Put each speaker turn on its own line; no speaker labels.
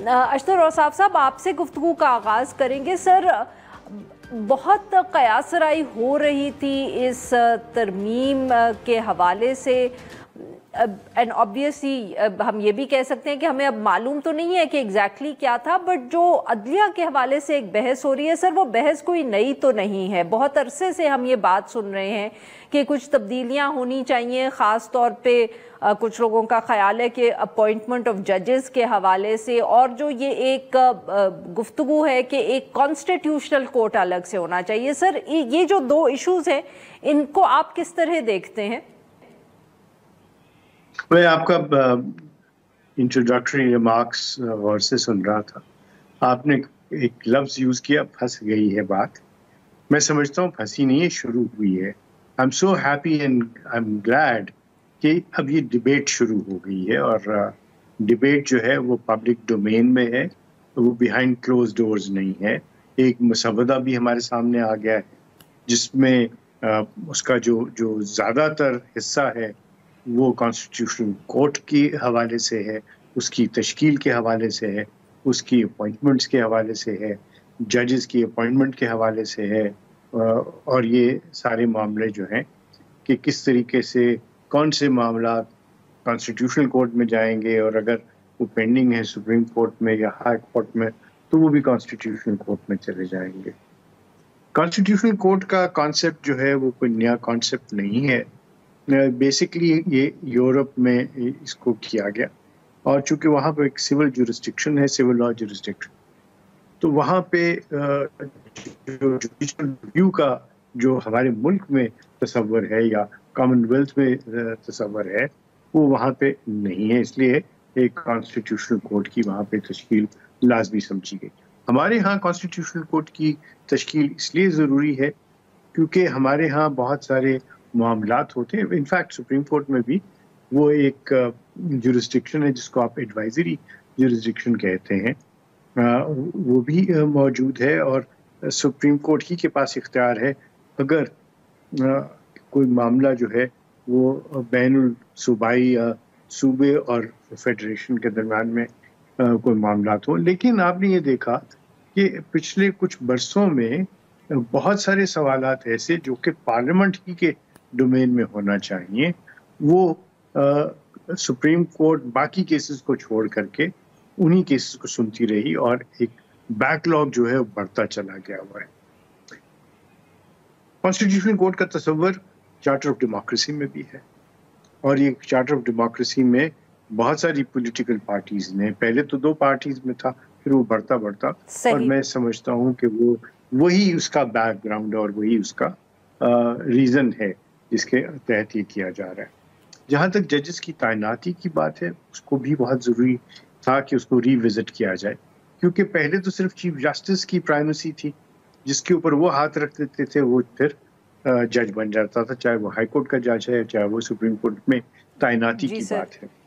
अशतर औसाफ साहब, आपसे गुफ्तगू का आगाज़ करेंगे। सर, बहुत कयासराई हो रही थी इस तरमीम के हवाले से, एंड ऑब्वियसली हम ये भी कह सकते हैं कि हमें अब मालूम तो नहीं है कि एग्जैक्टली क्या था, बट जो अदलिया के हवाले से एक बहस हो रही है सर, वो बहस कोई नई तो नहीं है। बहुत अरसे से हम ये बात सुन रहे हैं कि कुछ तब्दीलियां होनी चाहिए, ख़ास तौर पे कुछ लोगों का ख्याल है कि अपॉइंटमेंट ऑफ जजेस के हवाले से, और जो ये एक गुफ्तगू है कि एक कॉन्स्टिट्यूशनल कोर्ट अलग से होना चाहिए। सर, ये जो दो इश्यूज़ हैं, इनको आप किस तरह देखते हैं?
मैं आपका इंट्रोडक्टरी रिमार्क्स और से सुन रहा था। आपने एक लफ्ज़ यूज़ किया, फंस गई है बात। मैं समझता हूँ फंसी नहीं है, शुरू हुई है। I am so happy and I am glad कि अब ये डिबेट शुरू हो गई है, और डिबेट जो है वो पब्लिक डोमेन में है, वो बिहाइंड क्लोज डोर्स नहीं है। एक मसवदा भी हमारे सामने आ गया है जिसमें उसका जो ज़्यादातर हिस्सा है वो कॉन्स्टिट्यूशनल कोर्ट के हवाले से है, उसकी तश्कील के हवाले से है, उसकी अपॉइंटमेंट्स के हवाले से है, जजेस की अपॉइंटमेंट के हवाले से है, और ये सारे मामले जो हैं कि किस तरीके से कौन से मामला कॉन्स्टिट्यूशनल कोर्ट में जाएंगे, और अगर वो पेंडिंग है सुप्रीम कोर्ट में या हाई कोर्ट में तो वो भी कॉन्स्टिट्यूशनल कोर्ट में चले जाएंगे। कॉन्स्टिट्यूशनल कोर्ट का कॉन्सेप्ट जो है वो कोई नया कॉन्सेप्ट नहीं है। बेसिकली ये यूरोप में इसको किया गया, और चूंकि वहाँ पे एक सिविल जुरिस्डिक्शन है, सिविल लॉ जुरिस्डिक्शन, तो वहाँ पे जो जुडिशल रिव्यू का जो हमारे मुल्क में तस्वर है या कॉमनवेल्थ में तस्वर है वो वहाँ पे नहीं है। इसलिए एक कॉन्स्टिट्यूशनल कोर्ट की वहाँ पे तश्कील लाजमी समझी गई। हमारे यहाँ कॉन्स्टिट्यूशनल कोर्ट की तश्कील इसलिए ज़रूरी है क्योंकि हमारे यहाँ बहुत सारे मामलात होते हैं। इनफैक्ट सुप्रीम कोर्ट में भी वो एक जुरिस्डिक्शन है जिसको आप एडवाइजरी जुरिस्डिक्शन कहते हैं, वो भी मौजूद है, और सुप्रीम कोर्ट ही के पास इख्तियार है अगर कोई मामला जो है वो बैनुल सूबाई या सूबे और फेडरेशन के दरम्यान में कोई मामलात हो। लेकिन आपने ये देखा कि पिछले कुछ बरसों में बहुत सारे सवालात ऐसे जो कि पार्लियामेंट ही के डोमेन में होना चाहिए, वो सुप्रीम कोर्ट बाकी केसेस को छोड़ करके उन्हीं केसेस को सुनती रही, और एक बैकलॉग जो है वो बढ़ता चला गया हुआ है। कॉन्स्टिट्यूशनल कोर्ट का तस्वर चार्टर ऑफ डेमोक्रेसी में भी है, और ये चार्टर ऑफ डेमोक्रेसी में बहुत सारी पॉलिटिकल पार्टीज ने, पहले तो 2 पार्टीज में था, फिर वो बढ़ता और मैं समझता हूँ कि वो वही उसका बैकग्राउंड और वही उसका रीजन है जिसके तहत ये किया जा रहा है। जहाँ तक जजेस की तैनाती की बात है, उसको भी बहुत ज़रूरी था कि उसको रिविजिट किया जाए, क्योंकि पहले तो सिर्फ चीफ जस्टिस की प्राइमेसी थी, जिसके ऊपर वो हाथ रख देते थे वो फिर जज बन जाता था, चाहे वो हाई कोर्ट का जज है चाहे वो सुप्रीम कोर्ट में तैनाती की बात है।